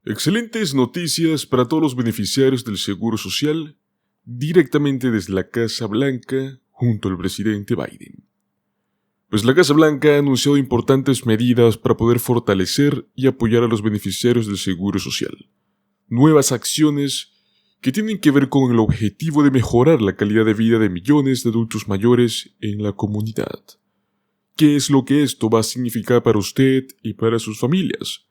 Excelentes noticias para todos los beneficiarios del Seguro Social, directamente desde la Casa Blanca junto al presidente Biden. Pues la Casa Blanca ha anunciado importantes medidas para poder fortalecer y apoyar a los beneficiarios del Seguro Social. Nuevas acciones que tienen que ver con el objetivo de mejorar la calidad de vida de millones de adultos mayores en la comunidad. ¿Qué es lo que esto va a significar para usted y para sus familias?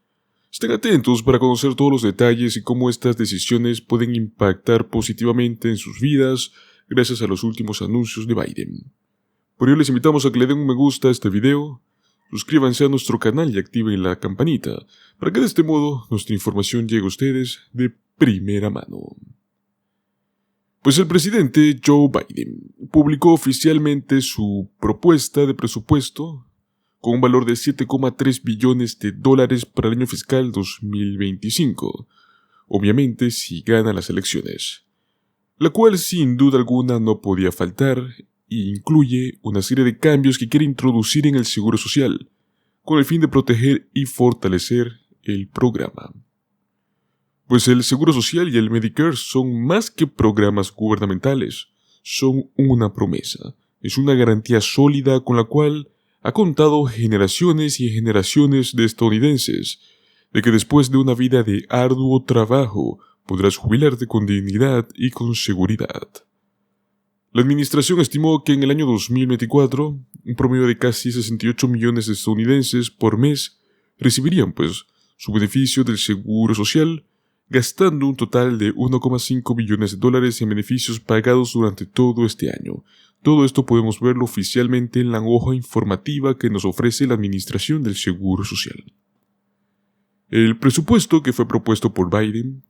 Estén atentos para conocer todos los detalles y cómo estas decisiones pueden impactar positivamente en sus vidas gracias a los últimos anuncios de Biden. Por ello les invitamos a que le den un me gusta a este video, suscríbanse a nuestro canal y activen la campanita para que de este modo nuestra información llegue a ustedes de primera mano. Pues el presidente Joe Biden publicó oficialmente su propuesta de presupuesto con un valor de $7,3 billones para el año fiscal 2025, obviamente si gana las elecciones, la cual sin duda alguna no podía faltar e incluye una serie de cambios que quiere introducir en el Seguro Social, con el fin de proteger y fortalecer el programa. Pues el Seguro Social y el Medicare son más que programas gubernamentales, son una promesa, es una garantía sólida con la cual ha contado generaciones y generaciones de estadounidenses, de que después de una vida de arduo trabajo podrás jubilarte con dignidad y con seguridad. La administración estimó que en el año 2024, un promedio de casi 68 millones de estadounidenses por mes recibirían su beneficio del Seguro Social, gastando un total de $1,5 billones en beneficios pagados durante todo este año. Todo esto podemos verlo oficialmente en la hoja informativa que nos ofrece la Administración del Seguro Social. El presupuesto que fue propuesto por Biden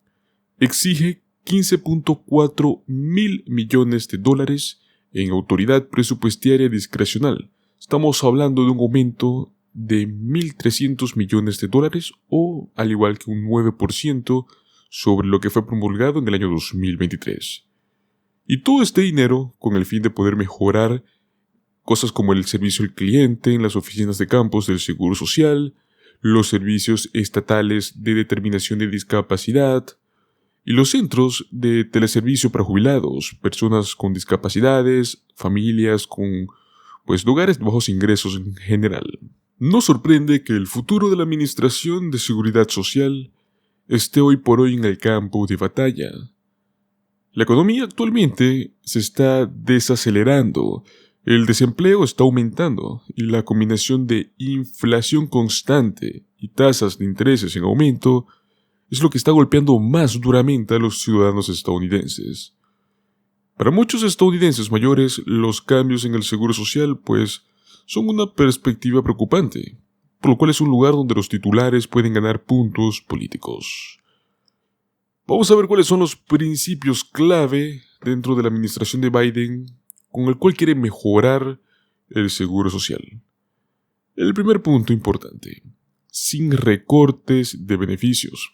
exige $15,4 mil millones en autoridad presupuestaria discrecional. Estamos hablando de un aumento de $1,300 millones o al igual que un 9% sobre lo que fue promulgado en el año 2023. Y todo este dinero con el fin de poder mejorar cosas como el servicio al cliente en las oficinas de campos del Seguro Social, los servicios estatales de determinación de discapacidad y los centros de teleservicio para jubilados, personas con discapacidades, familias con lugares de bajos ingresos en general. No sorprende que el futuro de la Administración de Seguridad Social esté hoy por hoy en el campo de batalla. La economía actualmente se está desacelerando, el desempleo está aumentando y la combinación de inflación constante y tasas de intereses en aumento es lo que está golpeando más duramente a los ciudadanos estadounidenses. Para muchos estadounidenses mayores, los cambios en el Seguro Social son una perspectiva preocupante, por lo cual es un lugar donde los titulares pueden ganar puntos políticos. Vamos a ver cuáles son los principios clave dentro de la administración de Biden con el cual quiere mejorar el Seguro Social. El primer punto importante: sin recortes de beneficios.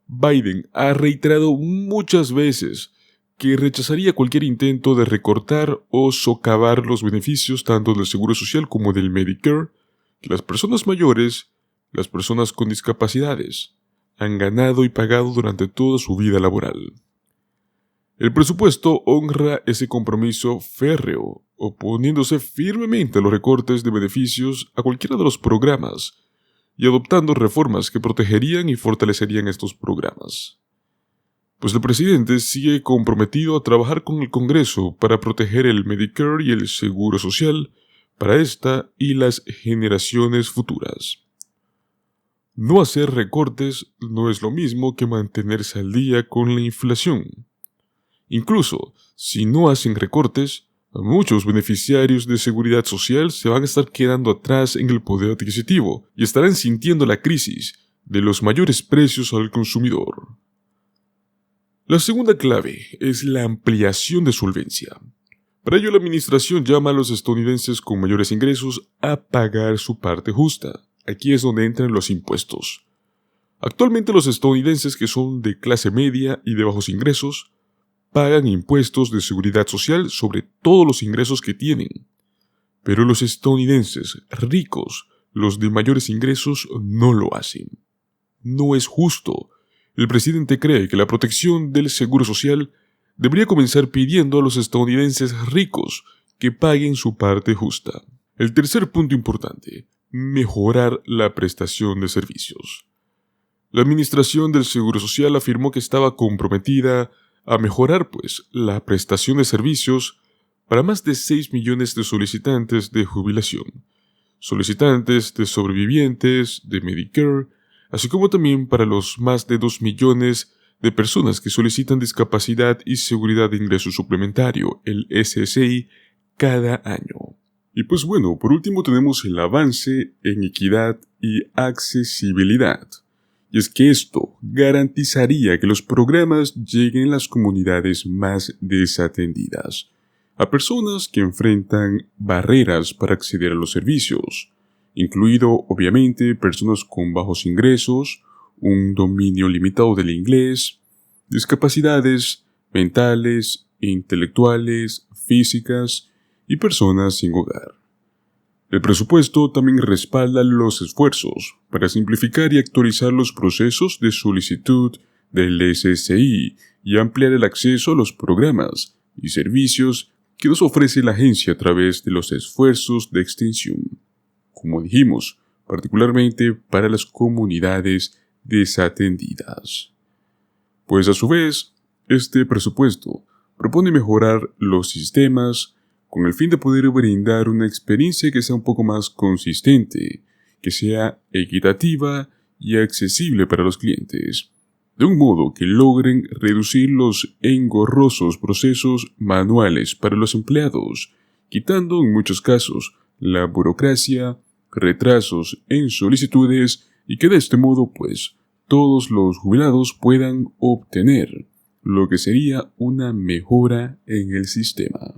Biden ha reiterado muchas veces que rechazaría cualquier intento de recortar o socavar los beneficios tanto del Seguro Social como del Medicare que las personas mayores, las personas con discapacidades, han ganado y pagado durante toda su vida laboral. El presupuesto honra ese compromiso férreo, oponiéndose firmemente a los recortes de beneficios a cualquiera de los programas y adoptando reformas que protegerían y fortalecerían estos programas. Pues el presidente sigue comprometido a trabajar con el Congreso para proteger el Medicare y el Seguro Social para esta y las generaciones futuras. No hacer recortes no es lo mismo que mantenerse al día con la inflación. Incluso, si no hacen recortes, muchos beneficiarios de seguridad social se van a estar quedando atrás en el poder adquisitivo y estarán sintiendo la crisis de los mayores precios al consumidor. La segunda clave es la ampliación de solvencia. Para ello, la administración llama a los estadounidenses con mayores ingresos a pagar su parte justa. Aquí es donde entran los impuestos. Actualmente los estadounidenses que son de clase media y de bajos ingresos pagan impuestos de seguridad social sobre todos los ingresos que tienen. Pero los estadounidenses ricos, los de mayores ingresos, no lo hacen. No es justo El presidente cree que la protección del seguro social debería comenzar pidiendo a los estadounidenses ricos que paguen su parte justa. El tercer punto importante: mejorar la prestación de servicios. La Administración del Seguro Social afirmó que estaba comprometida a mejorar, la prestación de servicios para más de 6 millones de solicitantes de jubilación, solicitantes de sobrevivientes de Medicare, así como también para los más de 2 millones de personas que solicitan discapacidad y seguridad de ingreso suplementario, el SSI, cada año. Y por último tenemos el avance en equidad y accesibilidad. Y es que esto garantizaría que los programas lleguen a las comunidades más desatendidas, a personas que enfrentan barreras para acceder a los servicios, incluido obviamente personas con bajos ingresos, un dominio limitado del inglés, discapacidades mentales, intelectuales, físicas y personas sin hogar. El presupuesto también respalda los esfuerzos para simplificar y actualizar los procesos de solicitud del SSI y ampliar el acceso a los programas y servicios que nos ofrece la agencia a través de los esfuerzos de extensión, como dijimos, particularmente para las comunidades desatendidas. A su vez, este presupuesto propone mejorar los sistemas con el fin de poder brindar una experiencia que sea un poco más consistente, que sea equitativa y accesible para los clientes, de un modo que logren reducir los engorrosos procesos manuales para los empleados, quitando en muchos casos la burocracia, retrasos en solicitudes y que de este modo todos los jubilados puedan obtener lo que sería una mejora en el sistema.